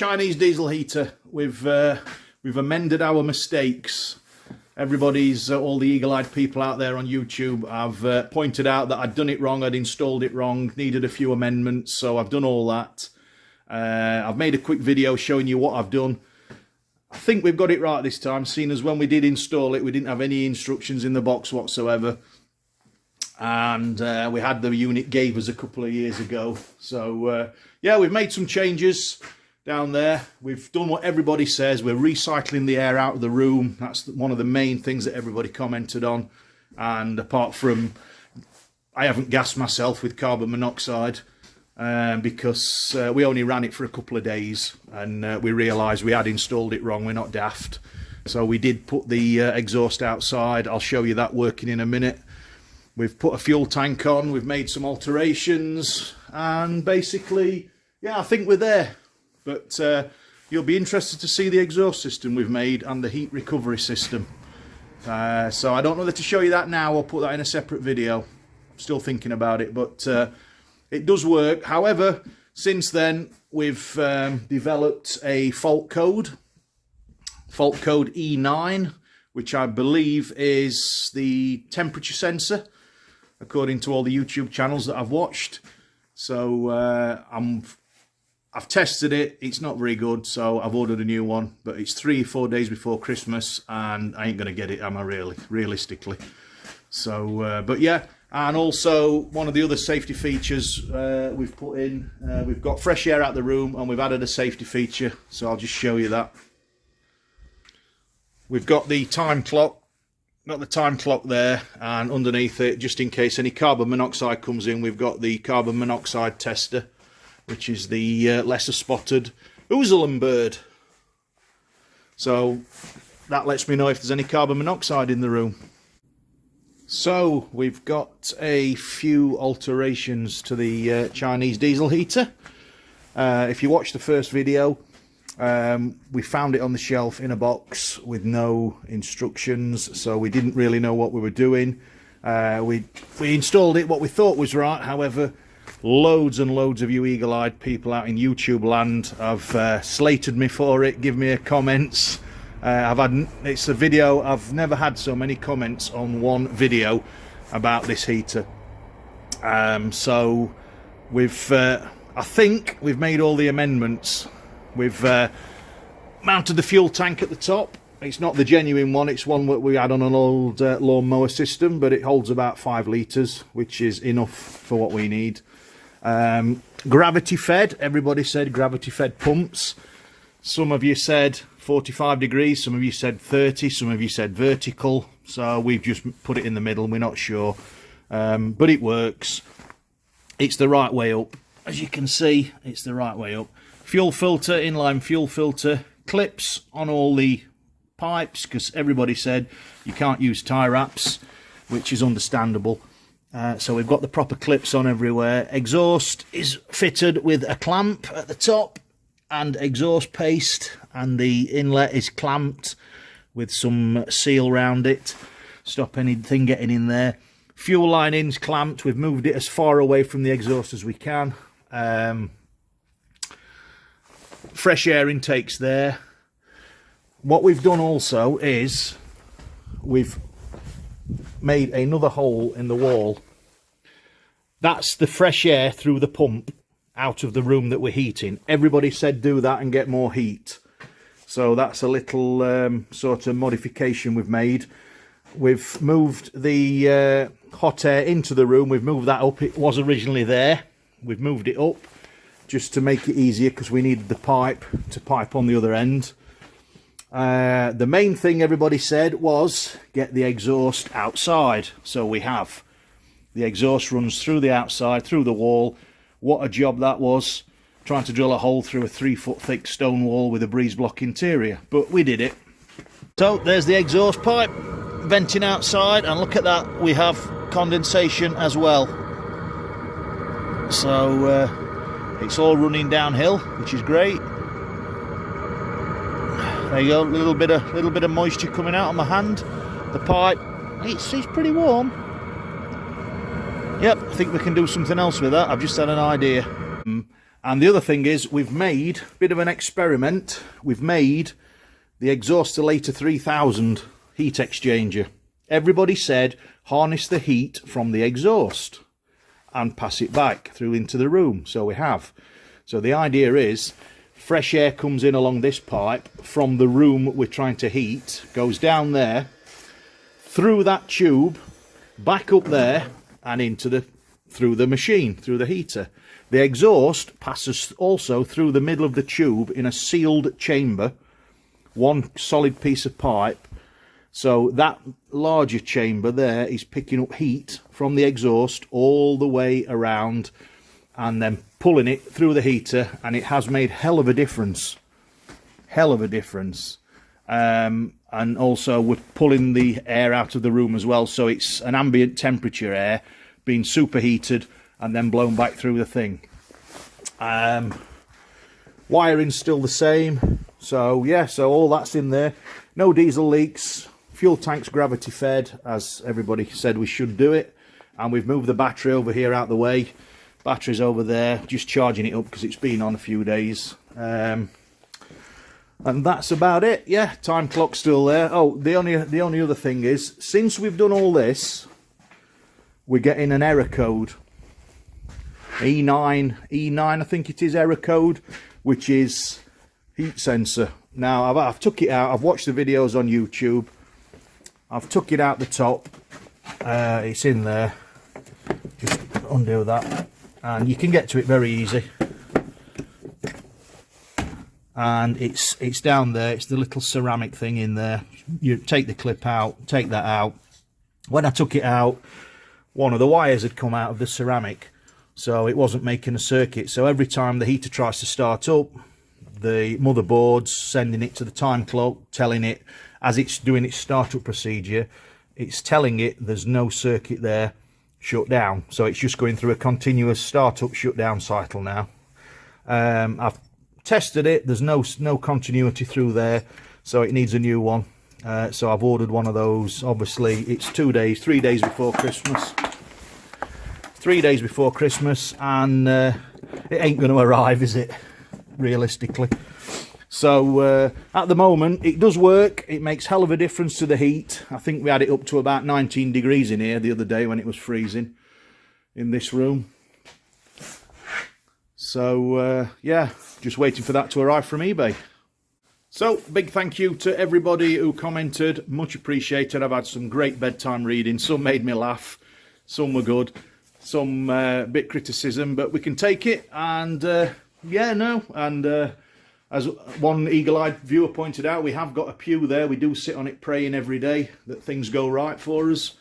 Chinese diesel heater. We've amended our mistakes. Everybody's, all the eagle-eyed people out there on YouTube have pointed out that I'd done it wrong, I'd installed it wrong, needed a few amendments, so I've done all that. I've made a quick video showing you what I've done. I think we've got it right this time, seeing as when we did install it, we didn't have any instructions in the box whatsoever. And we had the unit gave us a couple of years ago. So, yeah, we've made some changes down there. We've done what everybody says. We're recycling the air out of the room. That's one of the main things that everybody commented on. And apart from, I haven't gassed myself with carbon monoxide because we only ran it for a couple of days, and we realised we had installed it wrong. We're not daft. So we did put the exhaust outside. I'll show you that working in a minute. We've put a fuel tank on. We've made some alterations. And basically, yeah, I think we're there. But you'll be interested to see the exhaust system we've made and the heat recovery system. So I don't know whether to show you that now or put that in a separate video. I'm still thinking about it, but it does work. However, since then, we've developed a fault code E9, which I believe is the temperature sensor, according to all the YouTube channels that I've watched. So I've tested it. It's not very good, so I've ordered a new one. But it's 3 or 4 days before Christmas, and I ain't going to get it, am I, really, realistically? So, but yeah. And also, one of the other safety features we've put in, we've got fresh air out the room, and we've added a safety feature. So I'll just show you that. We've got the time clock. Got the time clock there, and underneath it, just in case any carbon monoxide comes in, we've got the carbon monoxide tester, which is the lesser spotted Uzelen bird. So that lets me know if there's any carbon monoxide in the room. So we've got a few alterations to the Chinese diesel heater. If you watch the first video, we found it on the shelf in a box with no instructions, so we didn't really know what we were doing. We installed it what we thought was right. However, loads and loads of you eagle-eyed people out in YouTube land have slated me for it, give me comments. It's a video, I've never had so many comments on one video about this heater. So we've I think we've made all the amendments. We've mounted the fuel tank at the top. It's not the genuine one, it's one that we had on an old lawnmower system, but it holds about 5 litres, which is enough for what we need. Gravity fed, everybody said gravity fed pumps. Some of you said 45 degrees, some of you said 30, some of you said vertical. So we've just put it in the middle, we're not sure. But it works. It's the right way up. As you can see, it's the right way up. Fuel filter, inline fuel filter, clips on all the pipes, because everybody said you can't use tie wraps, which is understandable. So we've got the proper clips on everywhere. Exhaust is fitted with a clamp at the top and exhaust paste, and the inlet is clamped with some seal round it, stop anything getting in there. Fuel line in's clamped. We've moved it as far away from the exhaust as we can. Fresh air intakes there. What we've done also is we've made another hole in the wall. That's the fresh air through the pump out of the room that we're heating. Everybody said do that and get more heat. So that's a little sort of modification we've made. We've moved the hot air into the room. We've moved that up. It was originally there. We've moved it up just to make it easier, because we needed the pipe to pipe on the other end. The main thing everybody said was get the exhaust outside. So we have. The exhaust runs through the outside, through the wall. What a job that was, trying to drill a hole through a 3-foot thick stone wall with a breeze block interior. But we did it. So there's the exhaust pipe venting outside, and look at that, we have condensation as well. So it's all running downhill, which is great. There you go, a little bit of moisture coming out on my hand. The pipe, it's pretty warm. Yep, I think we can do something else with that. I've just had an idea. And the other thing is, we've made a bit of an experiment. We've made the Exhaustator 3000 heat exchanger. Everybody said harness the heat from the exhaust and pass it back through into the room. So we have. So the idea is fresh air comes in along this pipe from the room we're trying to heat, goes down there, through that tube, back up there, and into through the machine, through the heater. The exhaust passes also through the middle of the tube in a sealed chamber, one solid piece of pipe. So that larger chamber there is picking up heat from the exhaust all the way around and then pulling it through the heater, and it has made hell of a difference. Hell of a difference. And also we're pulling the air out of the room as well, so it's an ambient temperature air being superheated and then blown back through the thing. Wiring's still the same, so yeah, so all that's in there. No diesel leaks, fuel tank's gravity fed, as everybody said we should do it, and we've moved the battery over here out the way. Battery's over there, just charging it up because it's been on a few days. And that's about it. Yeah, time clock's still there. Oh, the only other thing is, since we've done all this, we're getting an error code. E9 I think it is, error code, which is heat sensor. Now I've took it out. I've watched the videos on YouTube. I've took it out the top. It's in there. Just undo that, and you can get to it very easy. And it's down there. It's the little ceramic thing in there. You take the clip out, take that out. When I took it out, one of the wires had come out of the ceramic, so it wasn't making a circuit. So every time the heater tries to start up, the motherboard's sending it to the time clock, telling it, as it's doing its startup procedure, it's telling it there's no circuit there, shut down. So it's just going through a continuous startup shutdown cycle now. I've tested it, there's no continuity through there, so it needs a new one. So I've ordered one of those. Obviously it's 3 days before Christmas. 3 days before Christmas, and it ain't going to arrive, is it, realistically? So at the moment it does work. It makes hell of a difference to the heat. I think we had it up to about 19 degrees in here the other day when it was freezing in this room. So yeah, just waiting for that to arrive from eBay. So big thank you to everybody who commented, much appreciated. I've had some great bedtime reading. Some made me laugh, some were good, some bit criticism, but we can take it. And yeah, no, and as one eagle-eyed viewer pointed out, we have got a pew there. We do sit on it praying every day that things go right for us.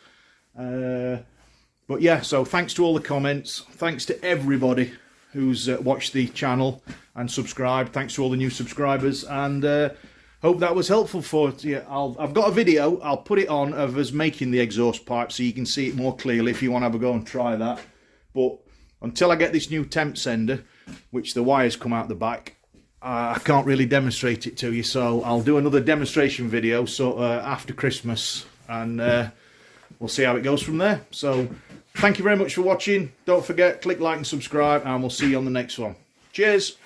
But yeah, so thanks to all the comments. Thanks to everybody who's watched the channel and subscribed. Thanks to all the new subscribers, and hope that was helpful for you. I've got a video, I'll put it on, of us making the exhaust pipe so you can see it more clearly if you want to have a go and try that. But until I get this new temp sender, which the wires come out the back, I can't really demonstrate it to you, so I'll do another demonstration video after Christmas, and we'll see how it goes from there. So thank you very much for watching. Don't forget, click like and subscribe, and we'll see you on the next one. Cheers.